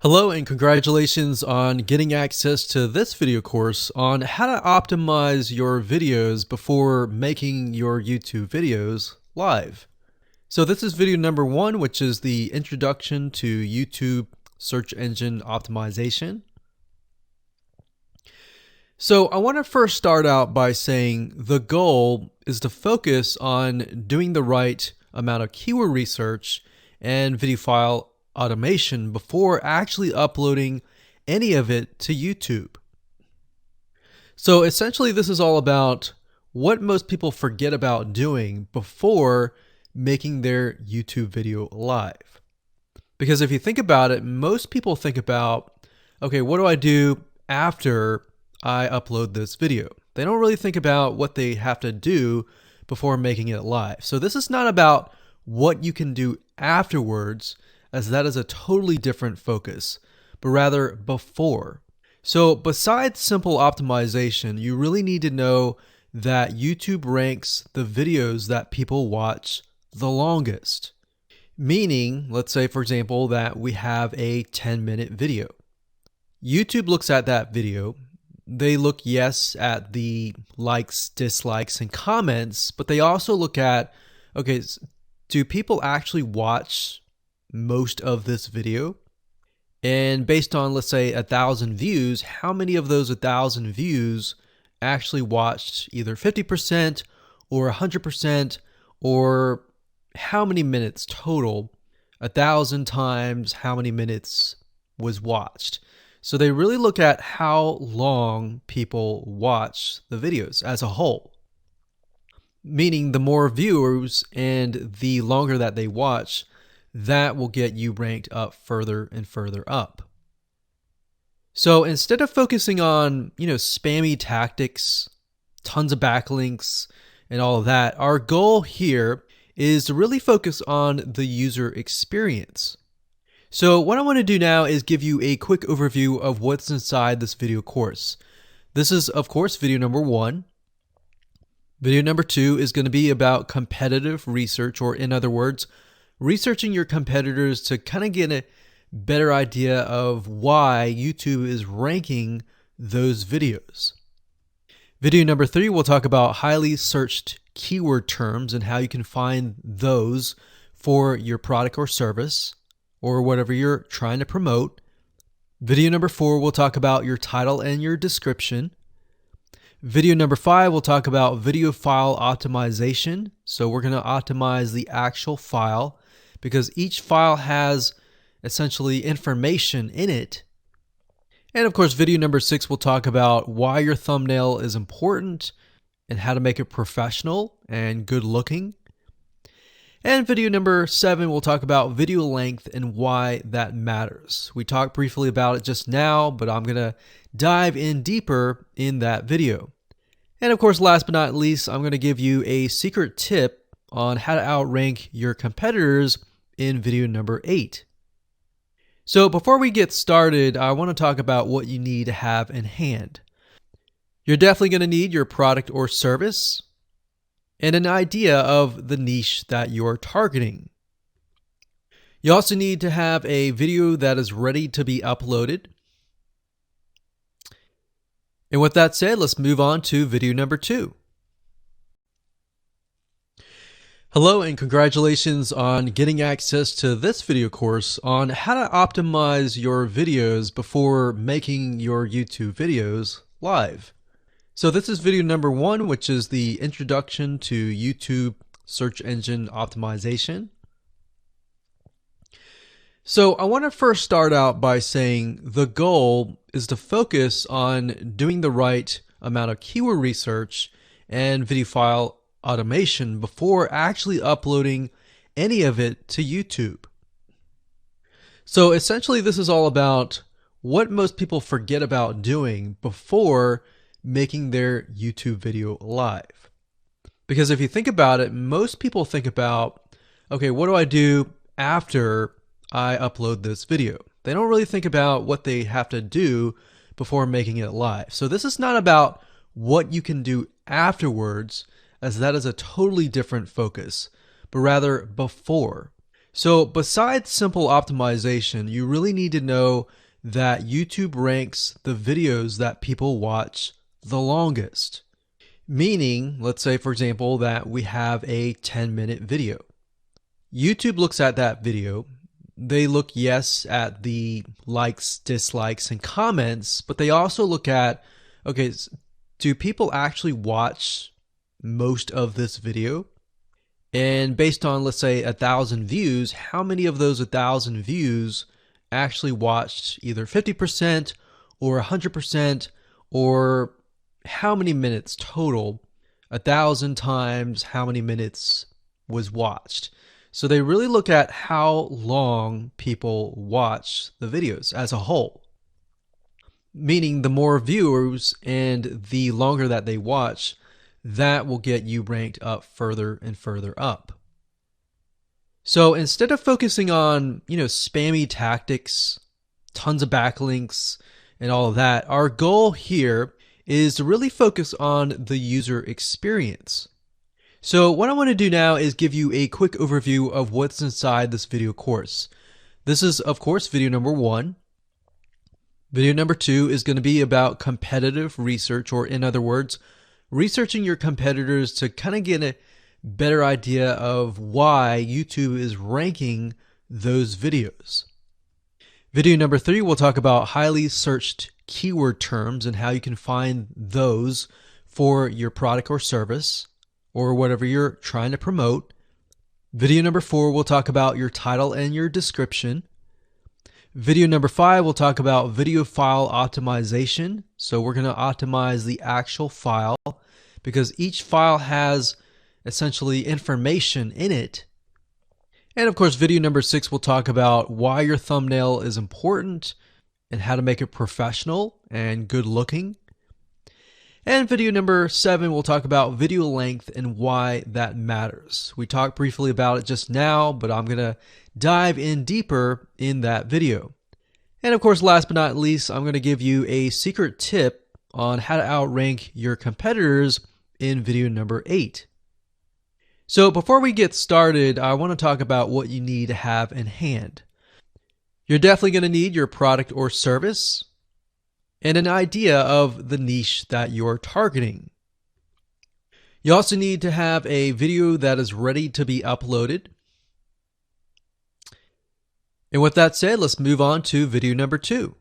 Hello and congratulations on getting access to this video course on how to optimize your videos before making your YouTube videos live. So this is video number 1, which is the introduction to YouTube search engine optimization. So I want to first start out by saying the goal is to focus on doing the right amount of keyword research and video file automation before actually uploading any of it to YouTube. So essentially this is all about what most people forget about doing before making their YouTube video live. Because if you think about it, most people think about, okay, what do I do after I upload this video? They don't really think about what they have to do before making it live. So this is not about what you can do afterwards, as that is a totally different focus, but rather before. So besides simple optimization, you really need to know that YouTube ranks the videos that people watch the longest. Meaning, let's say for example that we have a 10-minute video. YouTube looks at that video. They look, yes, at the likes, dislikes, and comments, but they also look at, okay, do people actually watch most of this video? And based on, let's say, 1,000 views, how many of those 1,000 views actually watched either 50% or 100%, or how many minutes total? 1,000 times how many minutes was watched. So they really look at how long people watch the videos as a whole. Meaning the more viewers and the longer that they watch, that will get you ranked up further and further up. So instead of focusing on, spammy tactics, tons of backlinks, and all of that, our goal here is to really focus on the user experience. So what I want to do now is give you a quick overview of what's inside this video course. This is, of course, video number 1. Video number 2 is going to be about competitive research, or in other words, researching your competitors to kind of get a better idea of why YouTube is ranking those videos. Video number 3, we'll talk about highly searched keyword terms and how you can find those for your product or service or whatever you're trying to promote. Video number 4, we'll talk about your title and your description. Video number 5, we'll talk about video file optimization. So we're going to optimize the actual file because each file has essentially information in it. And of course, video number 6, we'll talk about why your thumbnail is important and how to make it professional and good looking. And video number 7, we'll talk about video length and why that matters. We talked briefly about it just now, but I'm going to dive in deeper in that video. And of course, last but not least, I'm going to give you a secret tip on how to outrank your competitors in video number 8. So before we get started, I want to talk about what you need to have in hand. You're definitely going to need your product or service and an idea of the niche that you're targeting. You also need to have a video that is ready to be uploaded. And with that said, let's move on to video number 2. Hello and congratulations on getting access to this video course on how to optimize your videos before making your YouTube videos live. So this is video number 1, which is the introduction to YouTube search engine optimization. So I want to first start out by saying the goal is to focus on doing the right amount of keyword research and video file automation before actually uploading any of it to YouTube. So essentially this is all about what most people forget about doing before making their YouTube video live. Because if you think about it, most people think about, okay, what do I do after I upload this video? They don't really think about what they have to do before making it live. So this is not about what you can do afterwards, as that is a totally different focus, but rather before. So besides simple optimization, you really need to know that YouTube ranks the videos that people watch the longest. Meaning, let's say for example that we have a 10-minute video. YouTube looks at that video. They look, yes, at the likes, dislikes, and comments, but they also look at, okay, do people actually watch most of this video? And based on, let's say, 1,000 views, how many of those 1,000 views actually watched either 50% or 100%, or how many minutes total? 1,000 times how many minutes was watched. So they really look at how long people watch the videos as a whole. Meaning the more viewers and the longer that they watch, that will get you ranked up further and further up. So instead of focusing on, spammy tactics, tons of backlinks, and all of that, our goal here is to really focus on the user experience. So what I want to do now is give you a quick overview of what's inside this video course. This is, of course, video number 1. Video number 2 is going to be about competitive research, or in other words, researching your competitors to kind of get a better idea of why YouTube is ranking those videos. Video number 3, we'll talk about highly searched keyword terms and how you can find those for your product or service or whatever you're trying to promote. Video number 4, we'll talk about your title and your description. Video number 5, we'll talk about video file optimization. So we're going to optimize the actual file because each file has essentially information in it. And of course, video number 6, we'll talk about why your thumbnail is important and how to make it professional and good looking. And video number 7, we'll talk about video length and why that matters. We talked briefly about it just now, but I'm going to dive in deeper in that video. And of course, last but not least, I'm going to give you a secret tip on how to outrank your competitors in video number 8. So before we get started, I want to talk about what you need to have in hand. You're definitely going to need your product or service and an idea of the niche that you're targeting. You also need to have a video that is ready to be uploaded. And with that said, let's move on to video number 2.